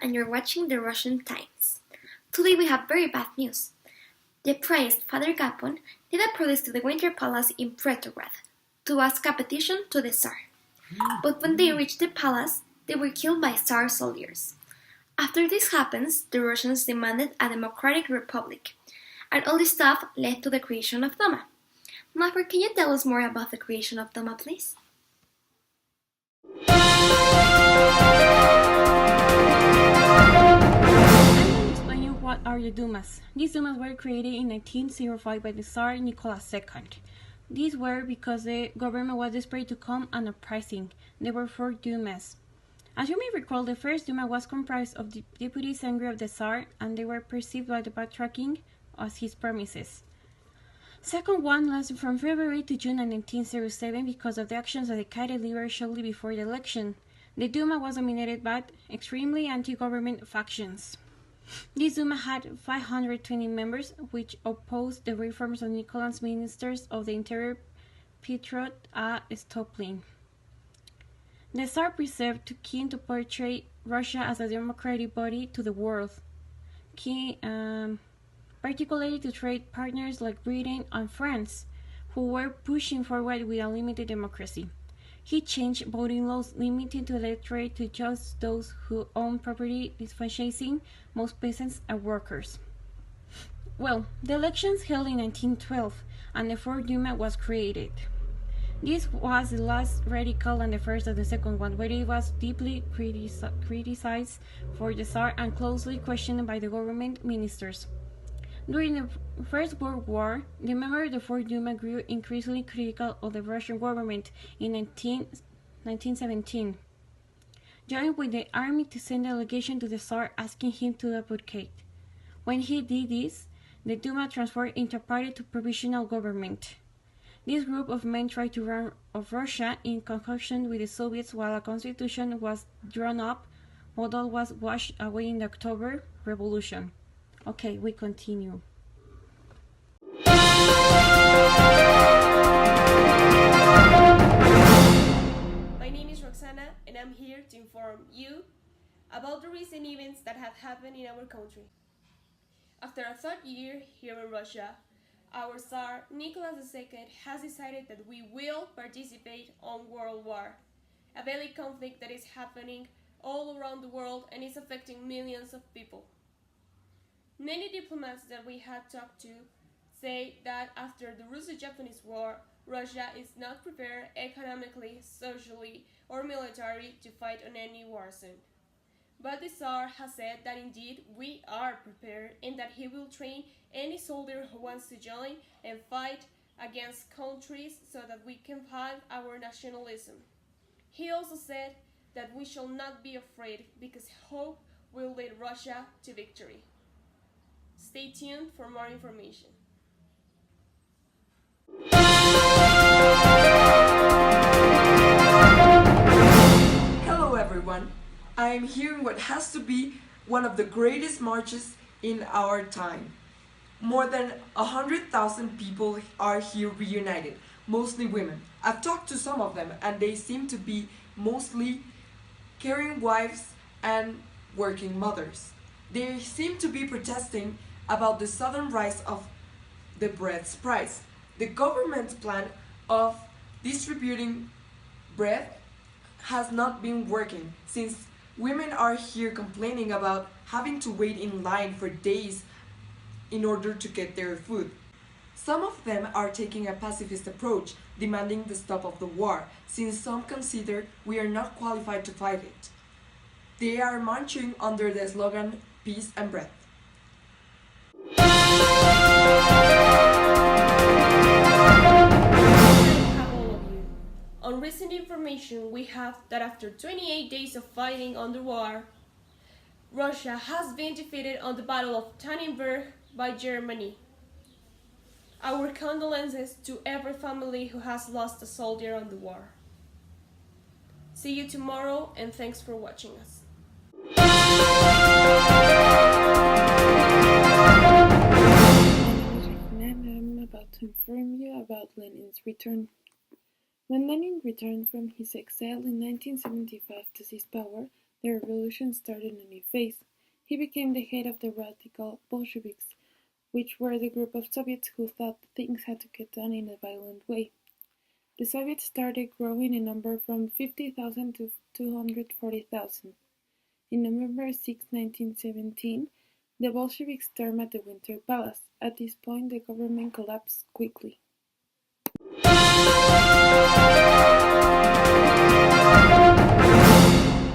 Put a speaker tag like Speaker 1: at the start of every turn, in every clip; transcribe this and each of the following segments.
Speaker 1: and you're watching the Russian Times. Today we have very bad news. The priest Father Gapon did a protest to the Winter Palace in Petrograd to ask a petition to the Tsar. But when they reached the palace, they were killed by Tsar soldiers. After this happens, the Russians demanded a democratic republic, and all this stuff led to the creation of Duma. Mapper, can you tell us more about the creation of Duma, please?
Speaker 2: What are the Dumas? These Dumas were created in 1905 by the Tsar Nicholas II. These were because the government was desperate to calm an uprising. There were 4 Dumas. As you may recall, the first Duma was comprised of the deputies angry of the Tsar, and they were perceived by the backtracking as his promises. Second one lasted from February to June 1907 because of the actions of the Cadet leader shortly before the election. The Duma was dominated by extremely anti-government factions. This Duma had 520 members, which opposed the reforms of Nicholas' ministers of the Interior, Petrot and Stoplin. The Tsar perceived keen to portray Russia as a democratic body to the world, particularly to trade partners like Britain and France, who were pushing forward with a limited democracy. He changed voting laws, limiting the electorate to just those who own property, disfranchising most peasants and workers. Well, the elections held in 1912, and the 4th Duma was created. This was the last radical and the first of the second one, where it was deeply criticized for the Tsar and closely questioned by the government ministers. During the First World War, the members of the 4th Duma grew increasingly critical of the Russian government in 1917, joined with the army to send a delegation to the Tsar asking him to abdicate. When he did this, the Duma transformed into a party to provisional government. This group of men tried to run of Russia in conjunction with the Soviets while a constitution was drawn up, but all was washed away in the October Revolution. Okay, we continue.
Speaker 3: My name is Roxana, and I'm here to inform you about the recent events that have happened in our country. After a third year here in Russia, our Tsar Nicholas II has decided that we will participate on World War, a daily conflict that is happening all around the world and is affecting millions of people. Many diplomats that we had talked to say that after the Russo-Japanese War, Russia is not prepared economically, socially, or militarily to fight on any war zone. But the Tsar has said that indeed we are prepared and that he will train any soldier who wants to join and fight against countries so that we can fight our nationalism. He also said that we shall not be afraid because hope will lead Russia to victory. Stay tuned for more information.
Speaker 4: Hello everyone, I am here in what has to be one of the greatest marches in our time. More than 100,000 people are here reunited, mostly women. I've talked to some of them and they seem to be mostly caring wives and working mothers. They seem to be protesting about the sudden rise of the bread's price. The government's plan of distributing bread has not been working since women are here complaining about having to wait in line for days in order to get their food. Some of them are taking a pacifist approach, demanding the stop of the war, since some consider we are not qualified to fight it. They are marching under the slogan Peace and Bread.
Speaker 3: On recent information, we have that after 28 days of fighting on the war, Russia has been defeated on the Battle of Tannenberg by Germany. Our condolences to every family who has lost a soldier on the war. See you tomorrow and thanks for watching us.
Speaker 5: I'm about to inform you about Lenin's return. When Lenin returned from his exile in 1975 to seize power, the revolution started a new phase. He became the head of the radical Bolsheviks, which were the group of Soviets who thought things had to get done in a violent way. The Soviets started growing in number from 50,000 to 240,000. In November 6, 1917, the Bolsheviks stormed at the Winter Palace. At this point, the government collapsed quickly.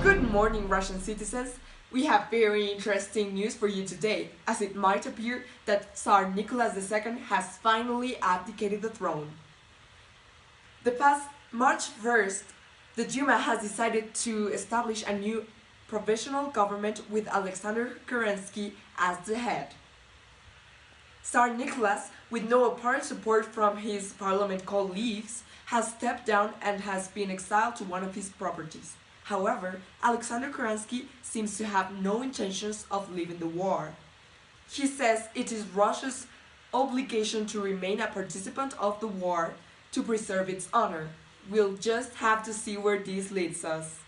Speaker 4: Good morning, Russian citizens. We have very interesting news for you today, as it might appear that Tsar Nicholas II has finally abdicated the throne. The past March 1st, the Duma has decided to establish a new provisional government with Alexander Kerensky as the head. Tsar Nicholas, with no apparent support from his parliament colleagues, has stepped down and has been exiled to one of his properties. However, Alexander Kerensky seems to have no intentions of leaving the war. He says it is Russia's obligation to remain a participant of the war to preserve its honor. We'll just have to see where this leads us.